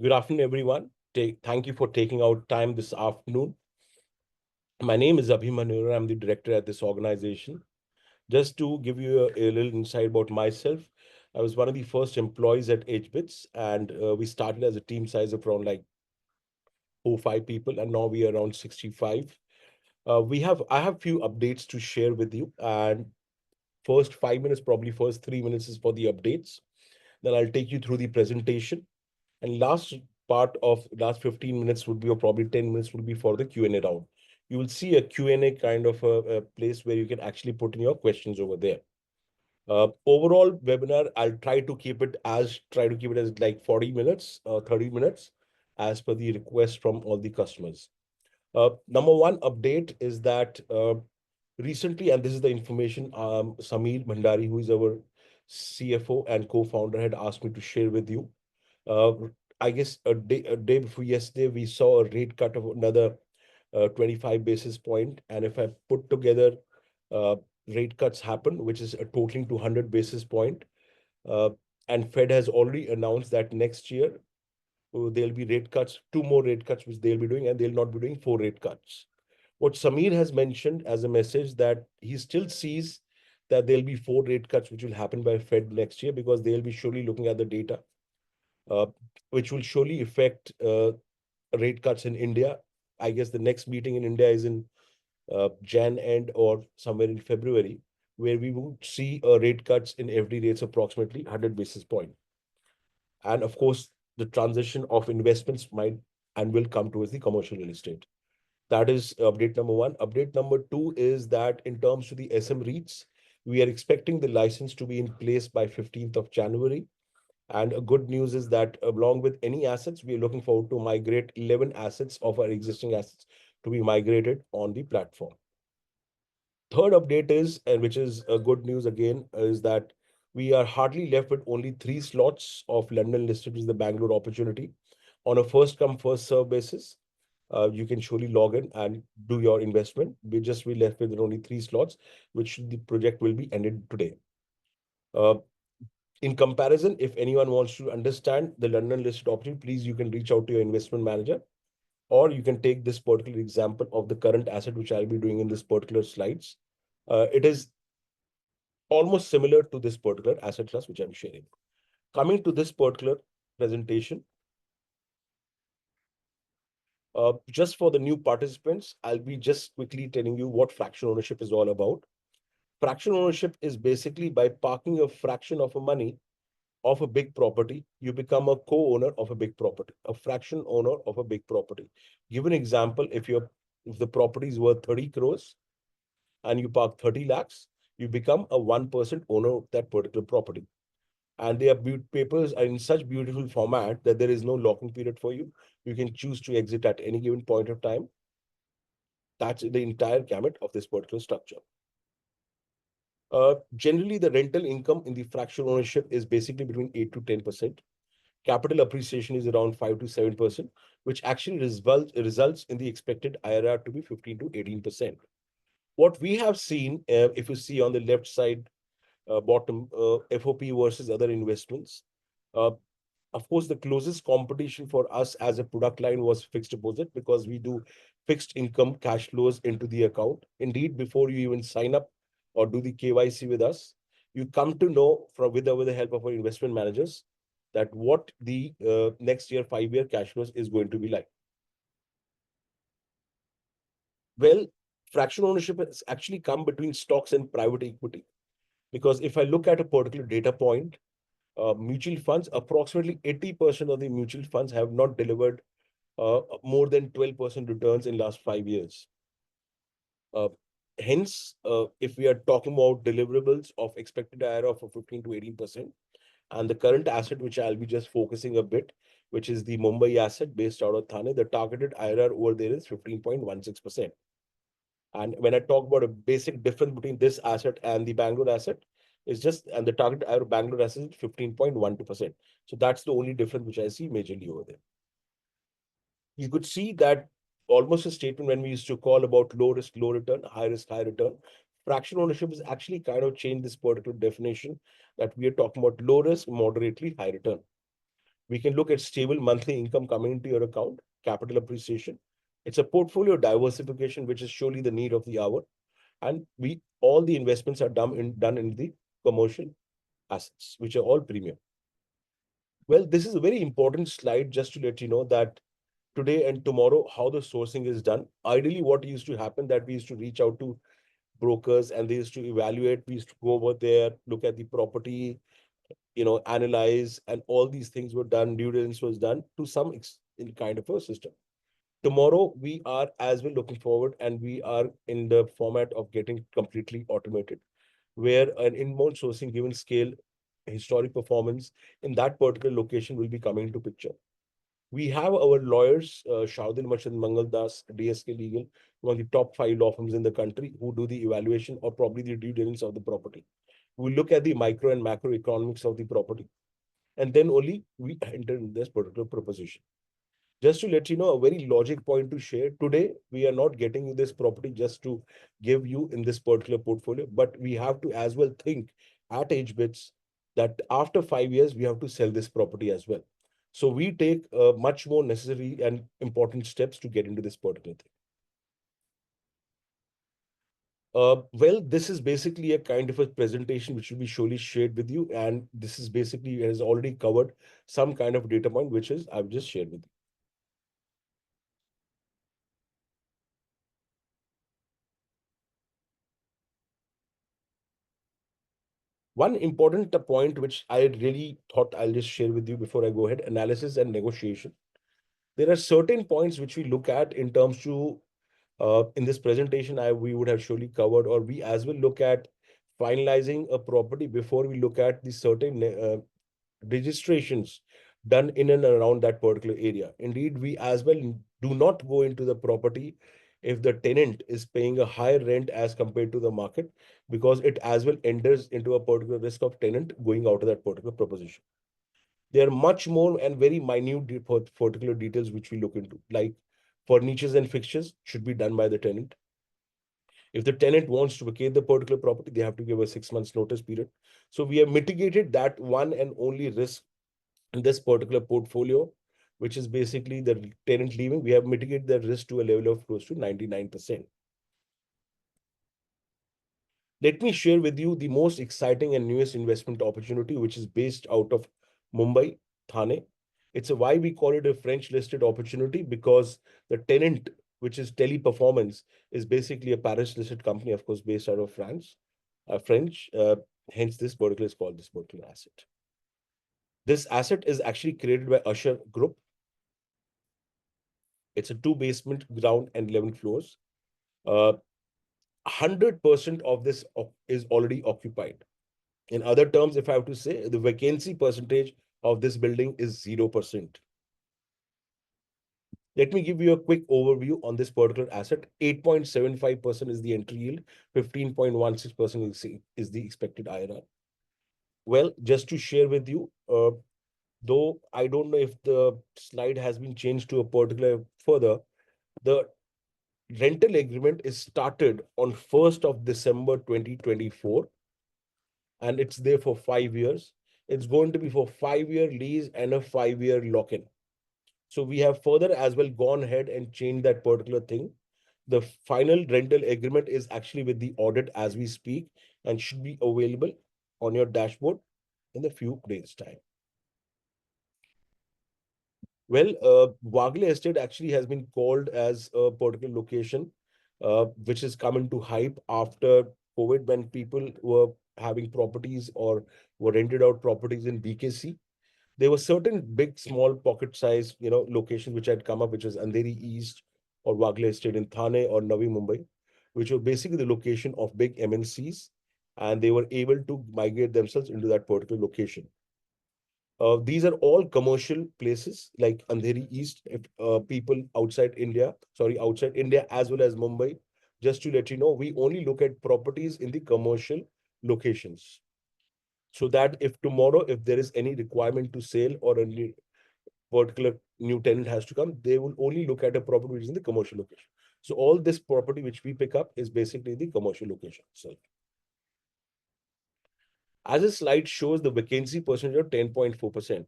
Good afternoon, everyone. Thank you for taking out time this afternoon. My name is Aabimaanyo Arora. I'm the director at this organization. Just to give you a little insight about myself, I was one of the first employees at hBits, and we started as a team size of around like 4 or 5 people, and now we are around 65. I have few updates to share with you, and first 5 minutes, probably first 3 minutes is for the updates. Then I'll take you through the presentation. And last 15 minutes would be, or probably 10 minutes would be for the Q&A round. You will see a Q&A kind of a place where you can actually put in your questions over there. Overall webinar, try to keep it as like 40 minutes, 30 minutes, as per the request from all the customers. Number one update is that recently, and this is the information Sameer Bhandari, who is our CFO and co-founder, had asked me to share with you. Uh, I guess a day before yesterday, we saw a rate cut of another 25 basis point. And if I put together uh, rate cuts happen, which is a totaling to 100 basis point, uh, and Fed has already announced that next year there'll be rate cuts, two more rate cuts, which they'll be doing, and they'll not be doing four rate cuts. What Sameer has mentioned as a message that he still sees that there'll be four rate cuts, which will happen by Fed next year because they'll be surely looking at the data, uh, which will surely affect rate cuts in India. I guess the next meeting in India is in Jan end or somewhere in February, where we will see rate cuts in every rates approximately 100 basis point. And of course, the transition of investments might and will come towards the commercial real estate. That is update number one. Update number two is that in terms of the SM REITs, we are expecting the license to be in place by 15th of January. And a good news is that along with any assets, we are looking forward to migrate 11 assets of our existing assets to be migrated on the platform. Third update is, and which is a good news again, is that we are hardly left with only 3 slots of London listed, which is the Bangalore opportunity. On a first come, first serve basis, you can surely log in and do your investment. We left with only 3 slots, which the project will be ended today. Uh, in comparison, if anyone wants to understand the London listed opportunity, please you can reach out to your investment manager, or you can take this particular example of the current asset, which I'll be doing in this particular slides. It is almost similar to this particular asset class, which I'm sharing. Coming to this particular presentation, just for the new participants, I'll be just quickly telling you what fractional ownership is all about. Fractional ownership is basically by parking a fraction of a money of a big property, you become a co-owner of a big property, a fraction owner of a big property. Give an example, if the property is worth 30 crores and you park 30 lakhs, you become a 1% owner of that particular property. And their papers are in such beautiful format that there is no locking period for you. You can choose to exit at any given point of time. That's the entire gamut of this particular structure. Generally, the rental income in the fractional ownership is basically between 8 to 10%. Capital appreciation is around 5 to 7%, which actually results in the expected IRR to be 15 to 18%. What we have seen, if you see on the left side bottom, FOP versus other investments, uh, of course, the closest competition for us as a product line was fixed deposit because we do fixed income cash flows into the account. Indeed, before you even sign up or do the KYC with us, you come to know with the help of our investment managers that what the next year 5 year cash flows is going to be like. Well, fractional ownership has actually come between stocks and private equity because if I look at a particular data point, mutual funds, approximately 80% of the mutual funds have not delivered more than 12% returns in last 5 years. Uh, Hence, if we are talking about deliverables of expected IRR of 15 to 18%, and the current asset, which I'll be just focusing a bit, which is the Mumbai asset based out of Thane, the targeted IRR over there is 15.16%. And when I talk about a basic difference between this asset and the Bangalore asset, and the target IRR Bangalore asset is 15.12%. So that's the only difference which I see majorly over there. You could see that almost a statement when we used to call about low risk, low return, high risk, high return. Fractional ownership has actually kind of changed this particular definition that we are talking about low risk, moderately high return. We can look at stable monthly income coming into your account, capital appreciation. It's a portfolio diversification, which is surely the need of the hour. And all the investments are done in the commercial assets, which are all premium. Well, this is a very important slide just to let you know that today and tomorrow, how the sourcing is done. Ideally, what used to happen that we used to reach out to brokers and they used to evaluate. We used to go over there, look at the property, analyze, and all these things were done. Due diligence was done to in kind of a system. Tomorrow, we are as well looking forward, and we are in the format of getting completely automated, where an inbound sourcing given scale, historic performance in that particular location will be coming into picture. We have our lawyers, Shaudil Machand Mangal Das, DSK Legal, one of the top 5 law firms in the country, who do the evaluation or probably the due diligence of the property. We look at the micro and macroeconomics of the property, and then only we enter in this particular proposition. Just to let you know, a very logic point to share. Today, we are not getting you this property just to give you in this particular portfolio, but we have to as well think at hBits that after 5 years, we have to sell this property as well. So we take much more necessary and important steps to get into this particular thing. Well, this is basically a kind of a presentation which will be surely shared with you. And this is basically has already covered some kind of data point, which is I've just shared with you. One important point which I really thought I'll just share with you before I go ahead, analysis and negotiation. There are certain points which we look at in terms to, in this presentation, we would have surely covered, or we as well look at finalizing a property before we look at the certain registrations done in and around that particular area. Indeed, we as well do not go into the property if the tenant is paying a higher rent as compared to the market, because it as well enters into a particular risk of tenant going out of that particular proposition. There are much more and very minute particular details which we look into, like furnitures and fixtures should be done by the tenant. If the tenant wants to vacate the particular property, they have to give a 6 months notice period. So we have mitigated that one and only risk in this particular portfolio, which is basically the tenant leaving. We have mitigated the risk to a level of close to 99%. Let me share with you the most exciting and newest investment opportunity, which is based out of Mumbai, Thane. It's why we call it a French listed opportunity, because the tenant, which is Teleperformance, is basically a Paris listed company, of course, based out of France, French. Hence, this particular is called this particular asset. This asset is actually created by Usher Group. It's a 2 basement, ground and 11 floors. 100% of this is already occupied. In other terms, if I have to say, the vacancy percentage of this building is 0%. Let me give you a quick overview on this particular asset. 8.75% is the entry yield, 15.16% is the expected IRR. Well, just to share with you, though I don't know if the slide has been changed to a particular further, the rental agreement is started on 1st of December 2024, and it's there for 5 years. It's going to be for 5-year lease and a 5-year lock-in. So we have further as well gone ahead and changed that particular thing. The final rental agreement is actually with the audit as we speak and should be available on your dashboard in a few days' time. Well, Wagle Estate actually has been called as a particular location, which has come into hype after COVID, when people were having properties or were rented out properties in BKC. There were certain big, small pocket size, locations which had come up, which was Andheri East or Wagle Estate in Thane or Navi Mumbai, which were basically the location of big MNCs, and they were able to migrate themselves into that particular location. These are all commercial places like Andheri East. If people outside India as well as Mumbai, just to let you know, we only look at properties in the commercial locations. So that if tomorrow, if there is any requirement to sell or a particular new tenant has to come, they will only look at a property which is in the commercial location. So all this property which we pick up is basically the commercial location itself. As a slide shows, the vacancy percentage of 10.4%.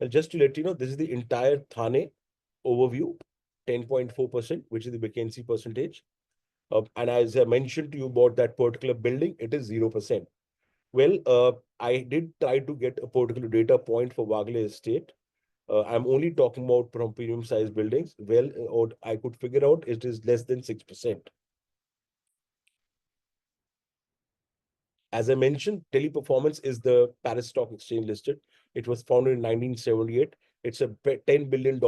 And just to let you know, this is the entire Thane overview, 10.4%, which is the vacancy percentage. And as I mentioned to you about that particular building, it is 0%. Well, I did try to get a particular data point for Wagle Estate. I'm only talking about from premium size buildings. Well, or I could figure out it is less than 6%. As I mentioned, Teleperformance is the Paris Stock Exchange listed. It was founded in 1978. It's a $10 billion,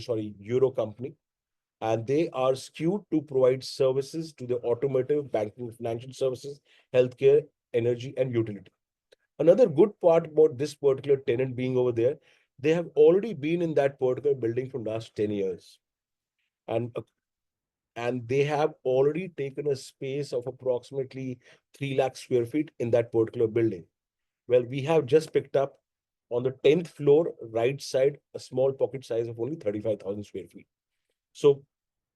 sorry, euro company, and they are skewed to provide services to the automotive, banking, financial services, healthcare, energy, and utility. Another good part about this particular tenant being over there, they have already been in that particular building for last 10 years. And and they have already taken a space of approximately 3 lakh square feet in that particular building. Well, we have just picked up on the 10th floor, right side, a small pocket size of only 35,000 square feet. So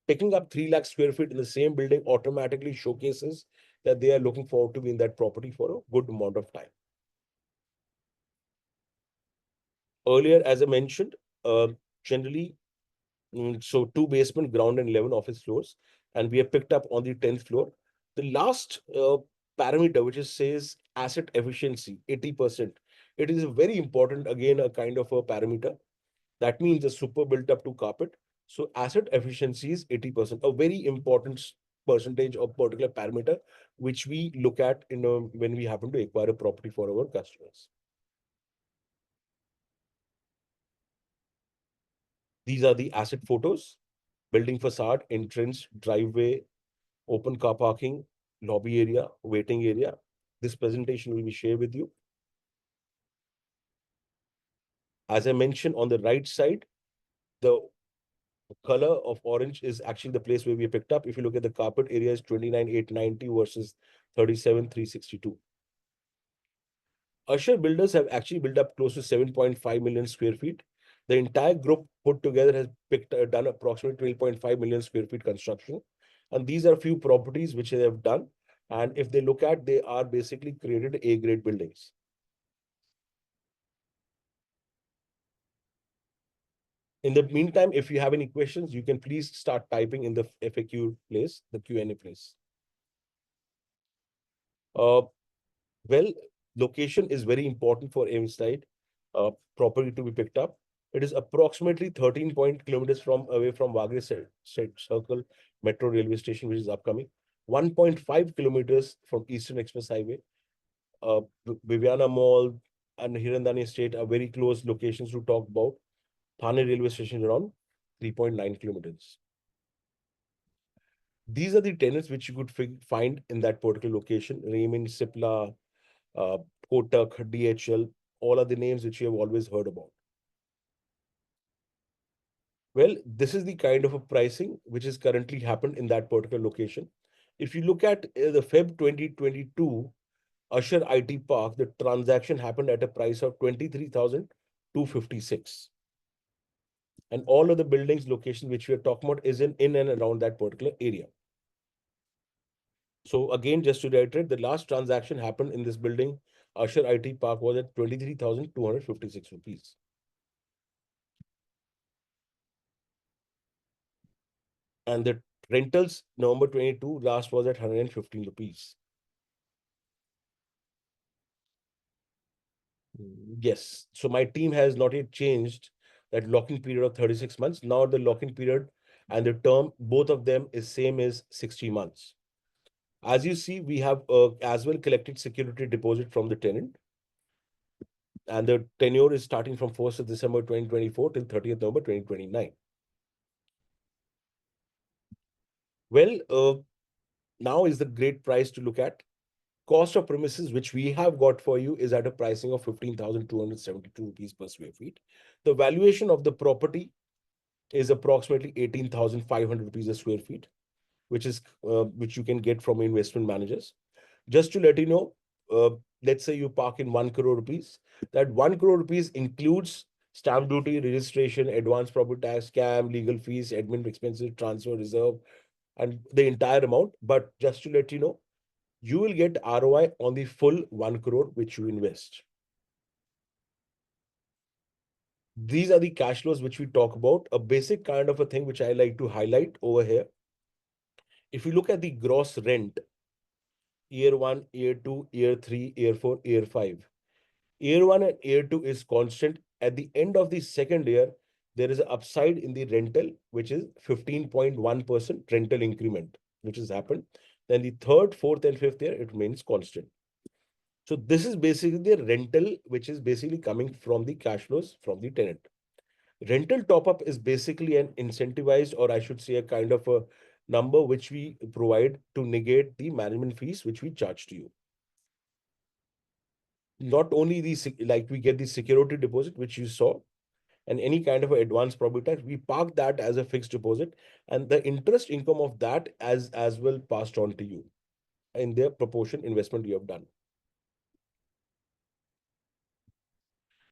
picking up 3 lakh square feet in the same building automatically showcases that they are looking forward to be in that property for a good amount of time. Earlier, as I mentioned, generally, so two basement, ground and 11 office floors, and we have picked up on the 10th floor. The last parameter, which is says asset efficiency, 80%. It is very important, again, a kind of a parameter. That means a super built up to carpet. So asset efficiency is 80%, a very important percentage of particular parameter, which we look at when we happen to acquire a property for our customers. These are the asset photos: building facade, entrance, driveway, open car parking, lobby area, waiting area. This presentation will be shared with you. As I mentioned, on the right side, the color of orange is actually the place where we picked up. If you look at the carpet area, is 29,890 versus 37,362. Usher Builders have actually built up close to 7.5 million square feet. The entire group put together has done approximately 12.5 million square feet construction. And these are a few properties which they have done. And if they look at, they are basically created A-grade buildings. In the meantime, if you have any questions, you can please start typing in the FAQ place, the Q&A place. Uh, well, location is very important for any site property to be picked up. It is approximately 13 kilometers away from Waghre Circle Metro Railway Station, which is upcoming. 1.5 kilometers from Eastern Express Highway. Viviana Mall and Hirandani Estate are very close locations to talk about. Thane Railway Station is around 3.9 kilometers. These are the tenants which you could find in that particular location: Raymond, Cipla, uh, Kotak, DHL, all are the names which you have always heard about. Well, this is the kind of a pricing which is currently happened in that particular location. If you look at the Feb 2022 Usher IT Park, the transaction happened at a price of 23,256. And all of the buildings location which we are talking about is in and around that particular area. So again, just to reiterate, the last transaction happened in this building, Usher IT Park, was at 23,256 rupees. And the rentals, November 22, last was at 115 rupees. Yes. So my team has not yet changed that locking period of 36 months. Now the locking period and the term, both of them is same as 60 months. As you see, we have as well collected security deposit from the tenant. And the tenure is starting from 1st of December 2024 till 30th November 2029. Well, now is the great price to look at. Cost of premises, which we have got for you, is at a pricing of 15,272 rupees per square feet. The valuation of the property is approximately 18,500 rupees a square feet, which you can get from investment managers. Just to let you know, uh, let's say you park in 1 crore rupees. That 1 crore rupees includes stamp duty, registration, advance property tax, scam, legal fees, admin expenses, transfer reserve, and the entire amount. But just to let you know, you will get ROI on the full 1 crore which you invest. These are the cash flows which we talk about. A basic kind of a thing which I like to highlight over here. If you look at the gross rent, year one, year two, year three, year four, year five. Year one and year two is constant. At the end of the second year, there is an upside in the rental, which is 15.1% rental increment, which has happened. Then the third, fourth, and fifth year, it remains constant. So this is basically the rental, which is basically coming from the cash flows from the tenant. Rental top up is basically an incentivized, or I should say, a kind of a number which we provide to negate the management fees which we charge to you. Not only like we get the security deposit which you saw, and any kind of advance property tax, we park that as a fixed deposit, and the interest income of that as well passed on to you in the proportion investment you have done.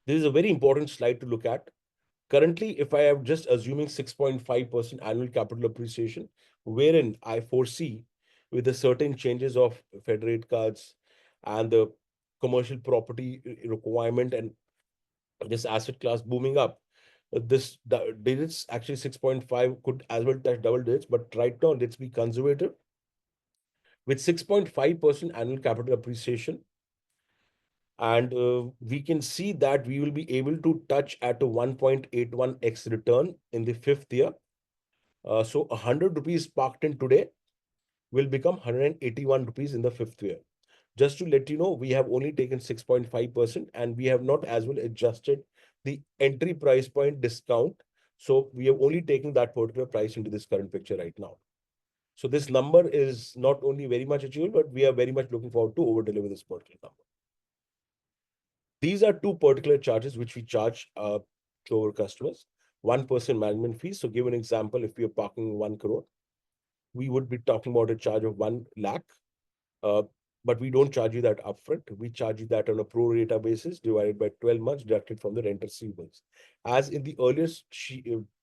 This is a very important slide to look at. Currently, if I am just assuming 6.5% annual capital appreciation, wherein I foresee with the certain changes of Fed rate cards and the commercial property requirement and this asset class booming up, this digits actually 6.5 could as well touch double digits, but right now let's be conservative. With 6.5% annual capital appreciation, and we can see that we will be able to touch at a 1.81x return in the fifth year. So 100 rupees parked in today will become 181 rupees in the fifth year. Just to let you know, we have only taken 6.5% and we have not as well adjusted the entry price point discount. So we have only taken that particular price into this current picture right now. So this number is not only very much achievable, but we are very much looking forward to over deliver this particular number. These are two particular charges which we charge to our customers. 1% management fee. So give an example, if we are parking 1 crore, we would be talking about a charge of 1 lakh. But we don't charge you that upfront. We charge you that on a pro rata basis divided by 12 months deducted from the rent receivables. As in the earlier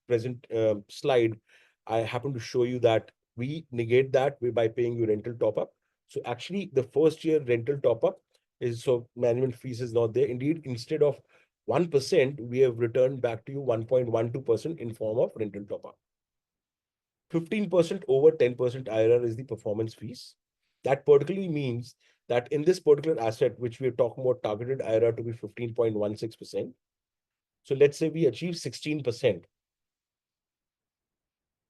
present slide, I happen to show you that we negate that by paying you rental top up. So actually the first year rental top up is, so management fees is not there. Indeed, instead of 1%, we have returned back to you 1.12% in form of rental top up. 15% over 10% IRR is the performance fees. That particularly means that in this particular asset, which we are talking about targeted IRR to be 15.16%. So let's say we achieve 16%.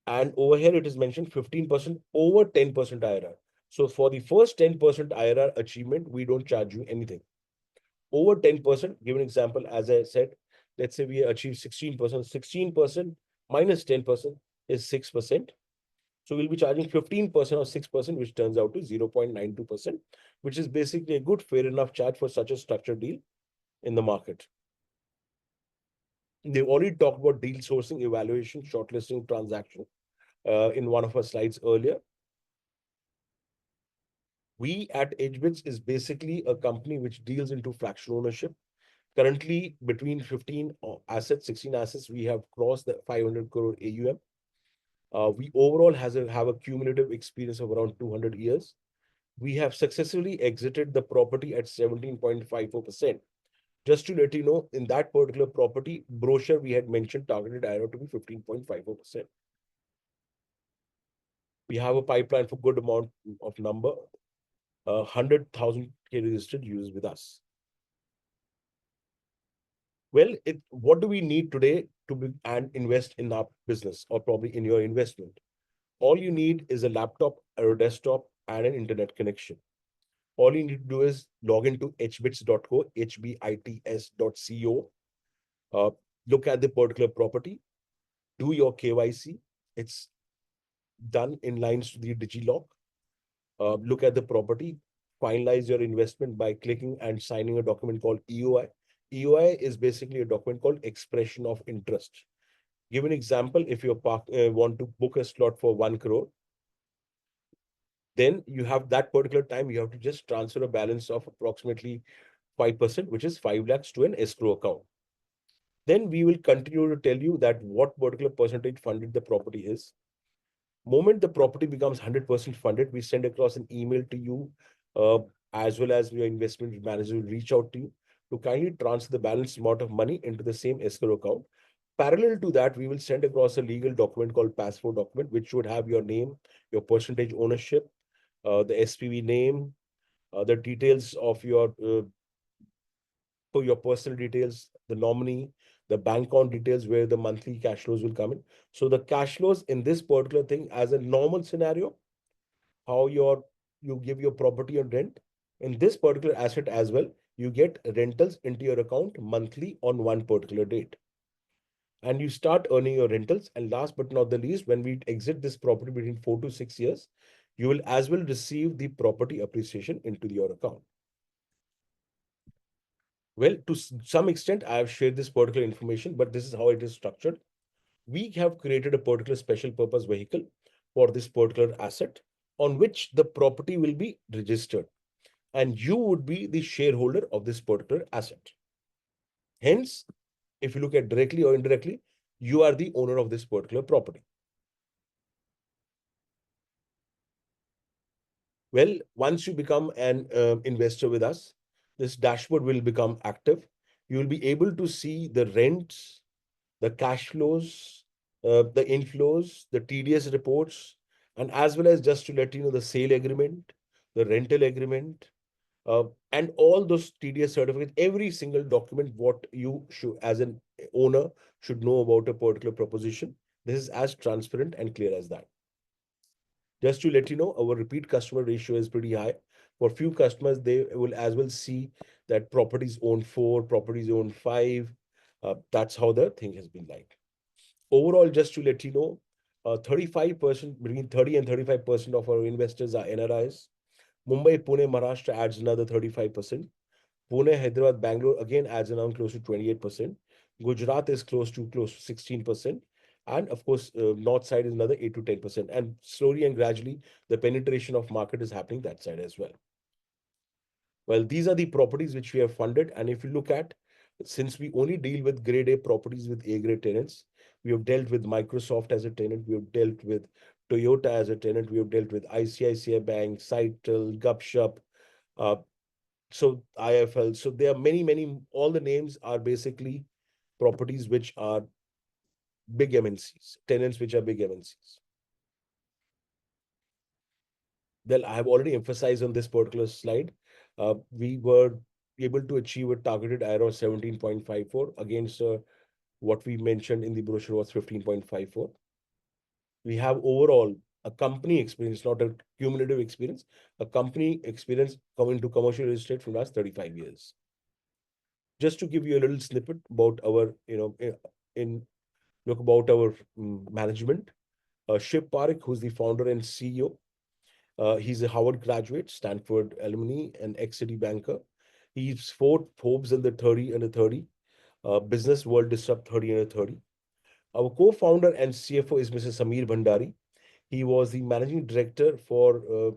And over here, it is mentioned 15% over 10% IRR. So for the first 10% IRR achievement, we don't charge you anything. Over 10%, give an example, as I said, let's say we achieve 16%. 16% minus 10% is 6%. So we'll be charging 15% or 6%, which turns out to 0.92%, which is basically a good, fair enough charge for such a structured deal in the market. They've already talked about deal sourcing, evaluation, shortlisting, transaction in one of our slides earlier. We at hBits is basically a company which deals into fractional ownership. Currently, between 15 assets, 16 assets, we have crossed the 500 crore AUM. We overall have a cumulative experience of around 200 years. We have successfully exited the property at 17.54%. Just to let you know, in that particular property brochure, we had mentioned targeted IRR to be 15.54%. We have a pipeline for good amount of number, 100,000 registered users with us. Well, what do we need today to be and invest in our business, or probably in your investment? All you need is a laptop or a desktop and an internet connection. All you need to do is log into hbits.co, hbits.co, look at the particular property, do your KYC. It's done in lines to the DigiLock. Look at the property, finalize your investment by clicking and signing a document called EOI. EOI is basically a document called expression of interest. Give an example, if you want to book a slot for 1 crore, then you have that particular time, you have to just transfer a balance of approximately 5%, which is 5 lakhs to an escrow account. Then we will continue to tell you that what particular percentage funded the property is. Moment the property becomes 100% funded, we send across an email to you, as well as your investment manager will reach out to you to kindly transfer the balance amount of money into the same escrow account. Parallel to that, we will send across a legal document called passport document, which would have your name, your percentage ownership, the SPV name, the details of your personal details, the nominee, the bank account details where the monthly cash flows will come in. So the cash flows in this particular thing, as a normal scenario, how you give your property on rent. In this particular asset as well, you get rentals into your account monthly on one particular date. And you start earning your rentals. And last but not the least, when we exit this property between 4 to 6 years, you will as well receive the property appreciation into your account. Well, to some extent, I have shared this particular information, but this is how it is structured. We have created a particular special purpose vehicle for this particular asset on which the property will be registered, and you would be the shareholder of this particular asset. Hence, if you look at directly or indirectly, you are the owner of this particular property. Well, once you become an investor with us, this dashboard will become active. You will be able to see the rents, the cash flows, the inflows, the TDS reports, and as well as, just to let you know, the sale agreement, the rental agreement, and all those TDS certificates, every single document what you should, as an owner, should know about a particular proposition. This is as transparent and clear as that. Just to let you know, our repeat customer ratio is pretty high. For few customers, they will as well see that properties own 4, properties own 5. That's how the thing has been like. Overall, just to let you know, 35%, between 30 and 35% of our investors are NRIs. Mumbai, Pune, Maharashtra adds another 35%. Pune, Hyderabad, Bangalore again adds around close to 28%. Gujarat is close to 16%. And of course, north side is another 8 to 10%. And slowly and gradually, the penetration of market is happening that side as well. Well, these are the properties which we have funded. And if you look at, since we only deal with grade A properties with A grade tenants, we have dealt with Microsoft as a tenant, we have dealt with Toyota as a tenant, we have dealt with ICICI Bank, Citel, Gupshup, uh, so IFL. So there are many, all the names are basically properties which are big MNCs, tenants which are big MNCs. Well, I have already emphasized on this particular slide. We were able to achieve a targeted IRR of 17.54 against what we mentioned in the brochure was 15.54. We have overall a company experience, not a cumulative experience, a company experience coming to commercial real estate from last 35 years. Just to give you a little snippet about our, in look about our management. Shiv Parekh, who's the founder and CEO. He's a Harvard graduate, Stanford alumni, and ex-City banker. He's Forbes in the 30 under 30, Business World Disrupt 30 under 30. Our co-founder and CFO is Mr. Samir Bhandari. He was the managing director for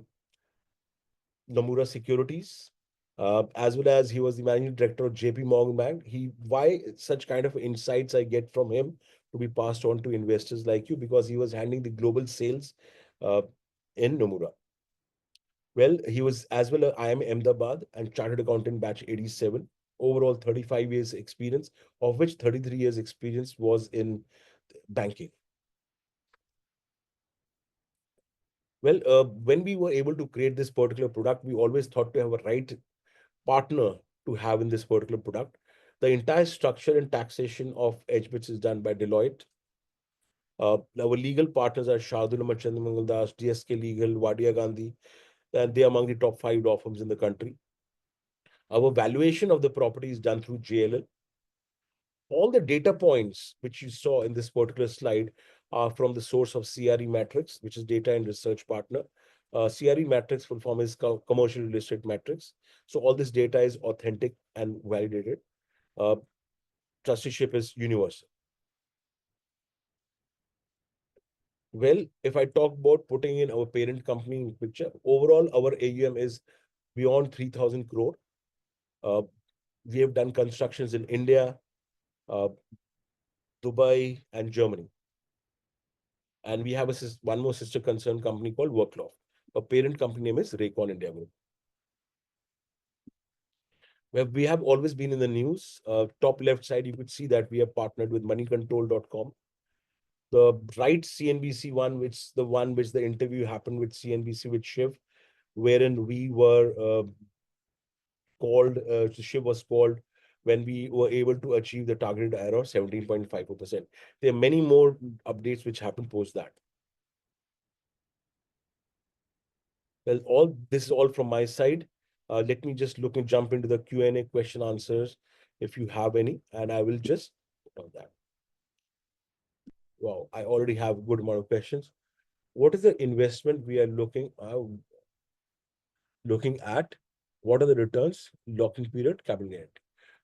Nomura Securities, as well as he was the managing director of JP Morgan Bank. Why such kind of insights I get from him to be passed on to investors like you, because he was handling the global sales uh, in Nomura. Well, he was as well I am Ahmedabad and chartered accountant batch 87. Overall 35 years experience, of which 33 years experience was in banking. Well, when we were able to create this particular product, we always thought to have a right partner to have in this particular product. The entire structure and taxation of hBits is done by Deloitte. Our legal partners are Shardul Chandramangal Das, DSK Legal, Wadia Gandhi, and they are among the top 5 law firms in the country. Our valuation of the property is done through JLL. All the data points which you saw in this particular slide are from the source of CRE Matrix, which is Data and Research Partner. CRE Matrix full form is Commercial Real Estate Matrix. So all this data is authentic and validated. Trusteeship is universal. Well, if I talk about putting in our parent company in picture, overall our AUM is beyond 3,000 crore. We have done constructions in India, Dubai, and Germany. And we have one more sister concern company called Workloft. A parent company name is Raycon India Group. Well, we have always been in the news. Top left side, you could see that we have partnered with moneycontrol.com. The right CNBC one, which the one which the interview happened with CNBC with Shiv, wherein we were called, Shiv was called when we were able to achieve the targeted error 17.54%. There are many more updates which happened post that. Well, all this is all from my side. Let me just look and jump into the Q&A question answers if you have any, and I will just put on that. Wow, I already have a good amount of questions. What is the investment we are looking at? What are the returns, locking period, capital gain?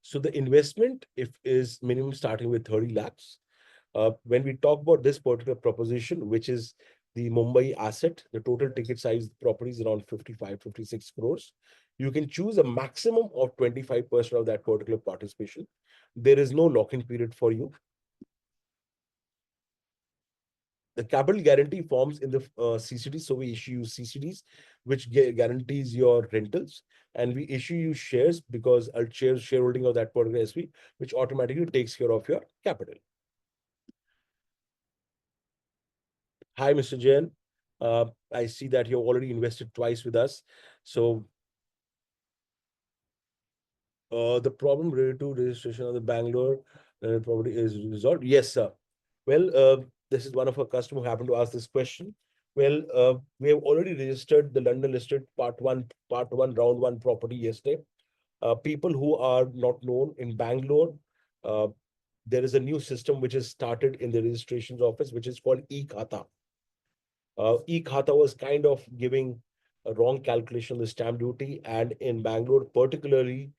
So the investment, if is minimum starting with 30 lakhs. When we talk about this particular proposition, which is the Mumbai asset, the total ticket size property is around 55, 56 crores. You can choose a maximum of 25% of that particular participation. There is no lock-in period for you. The capital guarantee forms in the CCD. So we issue you CCDs, which guarantees your rentals, and we issue you shares because a shareholding of that particular SV, which automatically takes care of your capital. Hi, Mr. Jain. I see that you've already invested twice with us. So the problem related to registration of the Bangalore property is resolved. Yes, sir. Well, this is one of our customers who happened to ask this question. Well, we have already registered the London listed part one, round one property yesterday. People who are not known in Bangalore, uh, there is a new system which is started in the registrations office, which is called e-Khata. E-Khata was kind of giving a wrong calculation of the stamp duty. And in Bangalore, particularly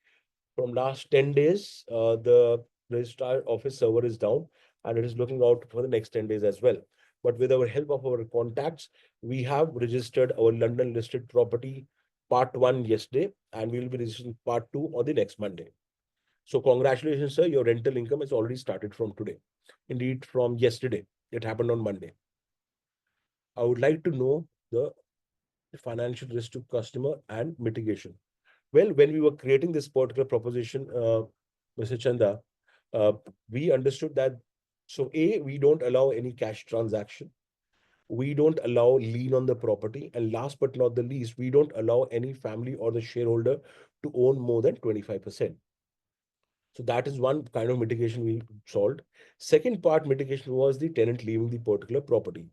from last 10 days, the registrar office server is down and it is looking out for the next 10 days as well. But with our help of our contacts, we have registered our London listed property part one yesterday, and we will be registering part two on the next Monday. So congratulations, sir. Your rental income has already started from today. Indeed, from yesterday. It happened on Monday. I would like to know the financial risk to customer and mitigation. Well, when we were creating this particular proposition, Mr. Chanda, uh, we understood that, so A, we don't allow any cash transaction. We don't allow lien on the property. And last but not the least, we don't allow any family or the shareholder to own more than 25%. So that is one kind of mitigation we solved. Second part mitigation was the tenant leaving the particular property.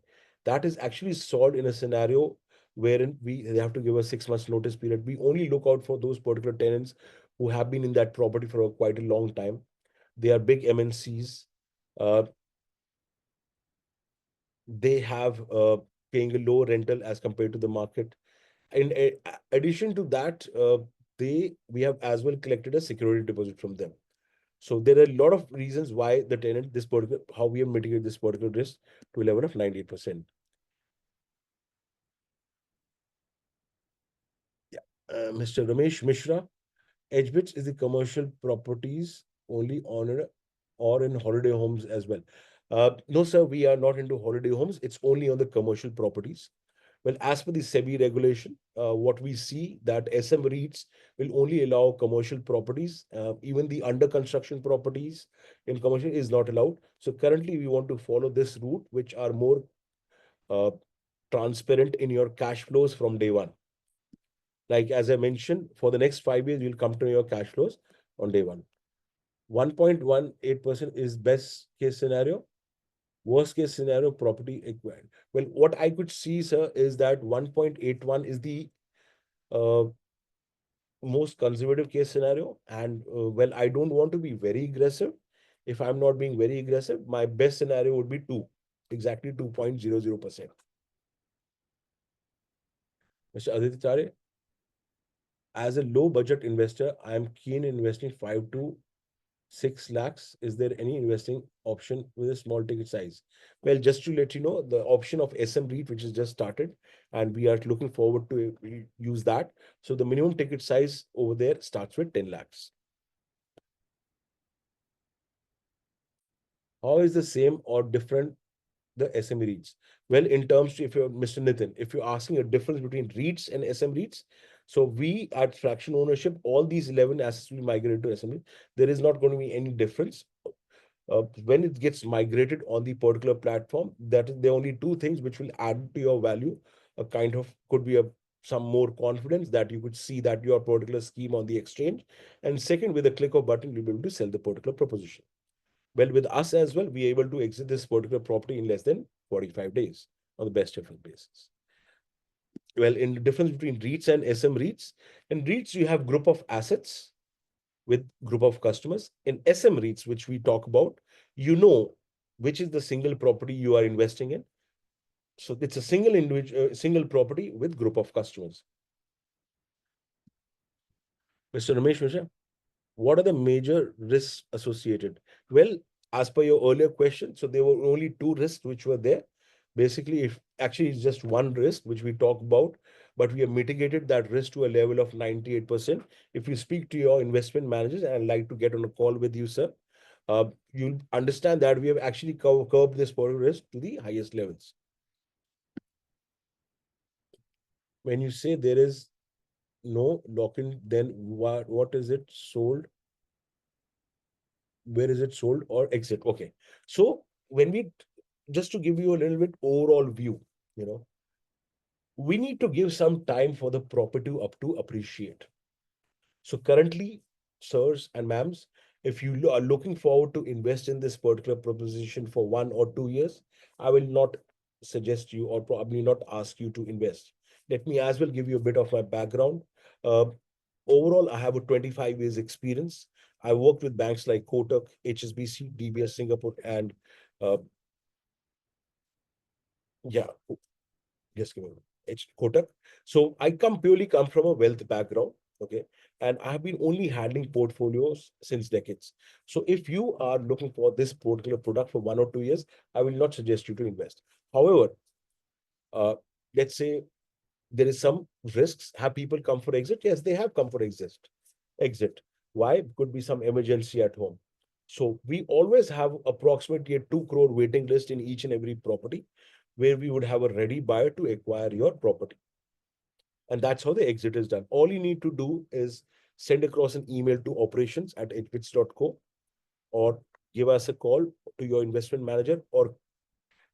That is actually solved in a scenario wherein they have to give a 6 months notice period. We only look out for those particular tenants who have been in that property for quite a long time. They are big MNCs. Uh, they have paying a low rental as compared to the market. In addition to that, we have as well collected a security deposit from them. So there are a lot of reasons why the tenant, this particular, how we have mitigated this particular risk to a level of 98%. Yeah. Mr. Ramesh Mishra, hBits is the commercial properties only on or in holiday homes as well. No, sir, we are not into holiday homes. It's only on the commercial properties. Well, as per the SEBI regulation, what we see that SM REITs will only allow commercial properties. Even the under construction properties in commercial is not allowed. So currently, we want to follow this route, which are more uh, transparent in your cash flows from day one. Like as I mentioned, for the next 5 years, you'll come to your cash flows on day one. 1.18% is best case scenario. Worst case scenario, property acquired. Well, what I could see, sir, is that 1.81 is the uh, most conservative case scenario. And well, I don't want to be very aggressive. If I'm not being very aggressive, my best scenario would be 2, exactly 2.00%. Mr. Aditya, as a low budget investor, I am keen in investing 5 to 6 lakhs. Is there any investing option with a small ticket size? Well, just to let you know, the option of SM REIT, which is just started, and we are looking forward to use that. So the minimum ticket size over there starts with 10 lakhs. How is the same or different the SME REITs? Well, in terms, if you're Mr. Nitin, if you're asking a difference between REITs and SM REITs, So we at fraction ownership, all these 11 assets will migrate to SME. There is not going to be any difference. When it gets migrated on the particular platform, that is the only two things which will add to your value. A kind of could be a some more confidence that you could see that your particular scheme on the exchange. And second, with a click of button, you'll be able to sell the particular proposition. Well, with us as well, we are able to exit this particular property in less than 45 days on the best effort basis. Well, in the difference between REITs and SM REITs, in REITs, you have group of assets with group of customers. In SM REITs, which we talk about, you know which is the single property you are investing in. So it's a single individual, single property with group of customers. Mr. Ramesh Mishra, what are the major risks associated? Well, as per your earlier question, so there were only two risks which were there. Basically, if actually it's just one risk which we talk about, but we have mitigated that risk to a level of 98%. If you speak to your investment managers, and I'd like to get on a call with you, sir, you'll understand that we have actually curbed this risk to the highest levels. When you say there is no lock-in, then what is it sold? Where is it sold or exit? Okay. So when we, just to give you a little bit overall view, you know, we need to give some time for the property up to appreciate. So currently, sirs and ma'ams, if you are looking forward to invest in this particular proposition for 1 or 2 years, I will not suggest you or probably not ask you to invest. Let me as well give you a bit of my background. Uh, Overall, I have a 25 years experience. I worked with banks like Kotak, HSBC, DBS Singapore, and uh, yeah, just give me a minute. It's Kotak. So I purely come from a wealth background. Okay. And I have been only handling portfolios since decades. So if you are looking for this particular product for 1 or 2 years, I will not suggest you to invest. However, uh, let's say there is some risks. Have people come for exit? Yes, they have come for exit. Why? Could be some emergency at home. So we always have approximately a 2 crore waiting list in each and every property where we would have a ready buyer to acquire your property. And that's how the exit is done. All you need to do is send across an email to operations@hbits.co or give us a call to your investment manager or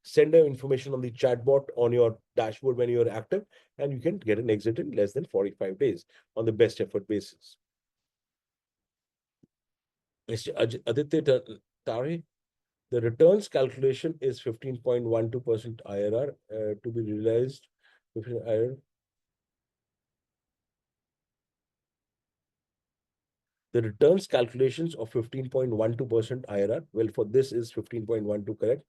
send the information on the chatbot on your dashboard when you're active, and you can get an exit in less than 45 days on the best effort basis. Mr. Aditya Tare, the returns calculation is 15.12% IRR to be realized. The returns calculations of 15.12% IRR, well, for this is 15.12, correct,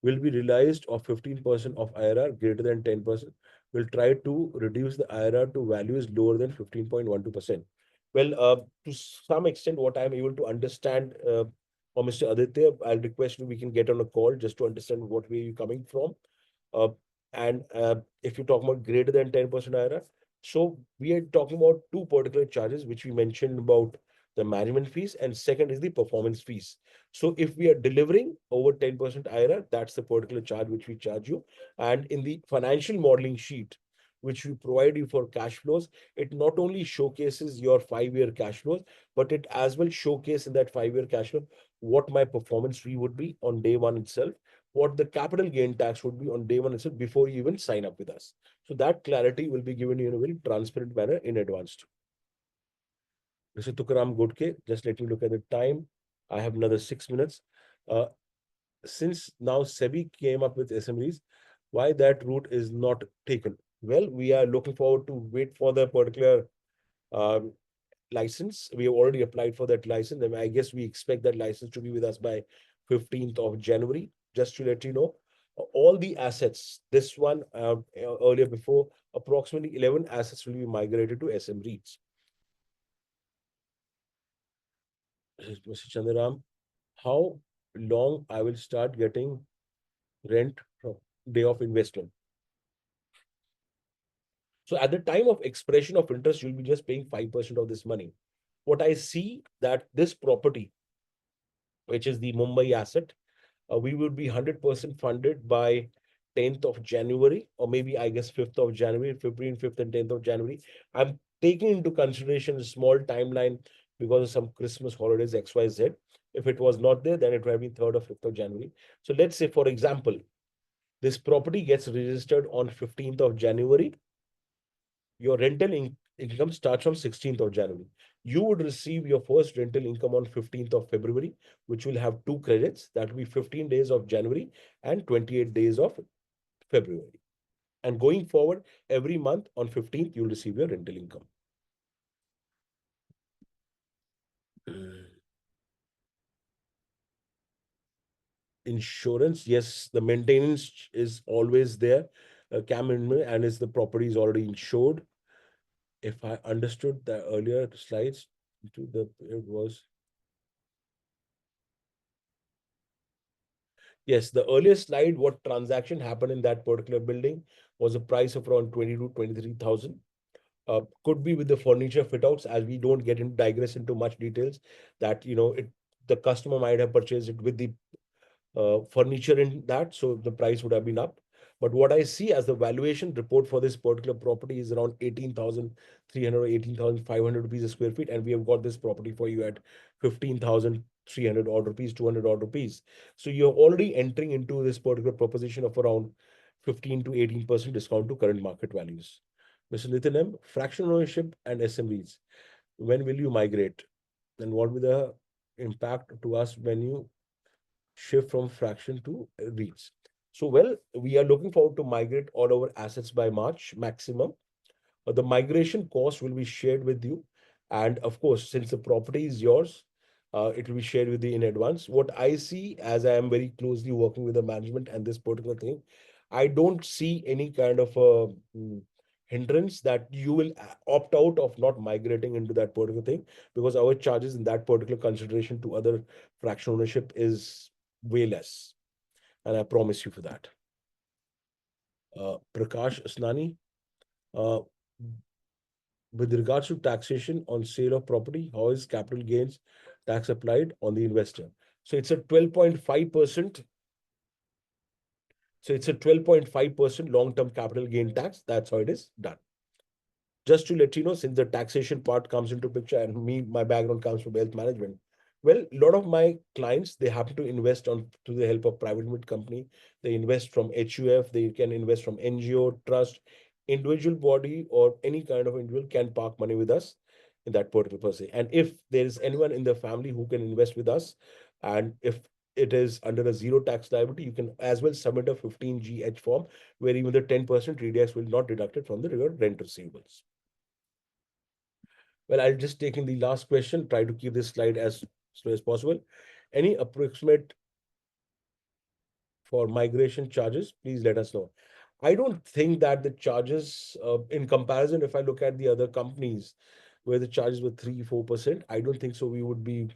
will be realized of 15% of IRR greater than 10%. We'll try to reduce the IRR to values lower than 15.12%. Well, to some extent, what I'm able to understand, or Mr. Aditya, I'll request you, we can get on a call just to understand what way you're coming from. Uh, and if you talk about greater than 10% IRR, so we are talking about two particular charges, which we mentioned about the management fees, and second is the performance fees. So if we are delivering over 10% IRR, that's the particular charge which we charge you. And in the financial modeling sheet, which we provide you for cash flows, it not only showcases your 5-year cash flows, but it as well showcases in that 5-year cash flow what my performance fee would be on day one itself, what the capital gain tax would be on day one itself before you even sign up with us. So that clarity will be given you in a very transparent manner in advance. Mr. Tukaram Godke, just let me look at the time. I have another 6 minutes. Uh, since now SEBI came up with SMEs, why that route is not taken? Well, we are looking forward to wait for the particular um, license. We have already applied for that license, and I guess we expect that license to be with us by 15th of January. Just to let you know, all the assets, this one earlier before, approximately 11 assets will be migrated to SM REITs. Mr. Chandaram, how long I will start getting rent from day of investment? So at the time of expression of interest, you'll be just paying 5% of this money. What I see that this property, which is the Mumbai asset, we would be 100% funded by 10th of January, or maybe I guess 5th of January, 15th, 5th and 10th of January. I'm taking into consideration a small timeline because of some Christmas holidays, XYZ. If it was not there, then it would have been 3rd or 5th of January. So let's say, for example, this property gets registered on 15th of January. Your income starts from 16th of January. You would receive your first rental income on 15th of February, which will have 2 credits. That will be 15 days of January and 28 days of February. And going forward, every month on 15th, you'll receive your rental income. Insurance, yes, the maintenance is always there. And is the property is already insured. If I understood the earlier slides, it was. Yes, the earlier slide, what transaction happened in that particular building was a price of around 20 to 23,000. Could be with the furniture fit outs, as we don't get in digress into much details, that the customer might have purchased it with the furniture in that, so the price would have been up. But what I see as the valuation report for this particular property is around 18,300 or 18,500 rupees a square feet, and we have got this property for you at 15,300 odd rupees, 200 odd rupees. So you're already entering into this particular proposition of around 15 to 18% discount to current market values. Mr. Nitin M, fractional ownership and SMEs. When will you migrate? And what will the impact to us when you shift from fraction to REITs? So, well, we are looking forward to migrate all our assets by March maximum. The migration cost will be shared with you. And of course, since the property is yours, it will be shared with you in advance. What I see, as I am very closely working with the management and this particular thing, I don't see any kind of a hindrance that you will opt out of not migrating into that particular thing, because our charges in that particular consideration to other fractional ownership is way less. And I promise you for that. Prakash Asnani, uh, with regards to taxation on sale of property, how is capital gains tax applied on the investor? So it's a 12.5%. So it's a 12.5% long-term capital gain tax. That's how it is done. Just to let you know, since the taxation part comes into picture, and my background comes from wealth management. Well, a lot of my clients, they happen to invest on to the help of private limited company. They invest from HUF, they can invest from NGO, trust, individual body, or any kind of individual can park money with us in that particular per se. And if there is anyone in the family who can invest with us, and if it is under a zero tax liability, you can as well submit a 15GH form where even the 10% TDS will not deduct it from the rent receivables. Well, I'll just take in the last question, try to keep this slide as slow as possible. Any approximate for migration charges, please let us know. I don't think that the charges, in comparison, if I look at the other companies where the charges were 3-4%, I don't think so we would be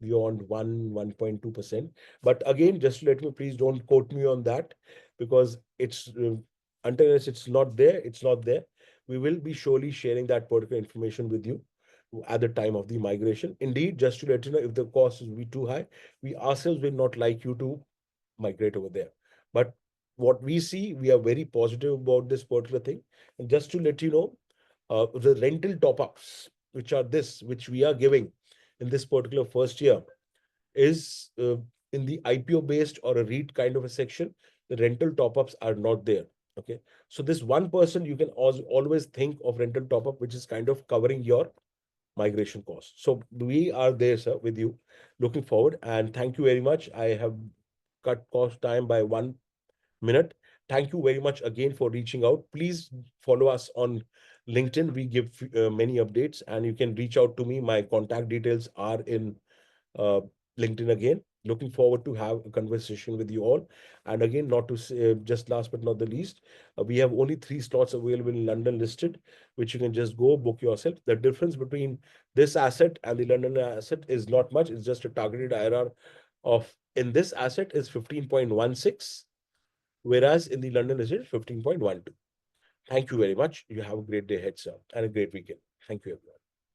beyond 1.2%. But again, just let me, please don't quote me on that, because it's until it's not there, it's not there. We will be surely sharing that particular information with you at the time of the migration. Indeed, just to let you know, if the cost is be too high, we ourselves will not like you to migrate over there. But what we see, we are very positive about this particular thing. And just to let you know, the rental top-ups, which we are giving in this particular first year, is in the IPO based or a REIT kind of a section. The rental top-ups are not there. Okay. So this 1%, you can always think of rental top-up, which is kind of covering your migration costs. So we are there, sir, with you. Looking forward, and thank you very much. I have cut cost time by 1 minute. Thank you very much again for reaching out. Please follow us on LinkedIn. We give many updates, and you can reach out to me. My contact details are in uh, LinkedIn again. Looking forward to have a conversation with you all. And again, not to say, just last but not the least, we have only 3 slots available in London listed, which you can just go book yourself. The difference between this asset and the London asset is not much. It's just a targeted IRR of, in this asset is 15.16, whereas in the London listed 15.12. Thank you very much. You have a great day ahead, sir, and a great weekend. Thank you, everyone.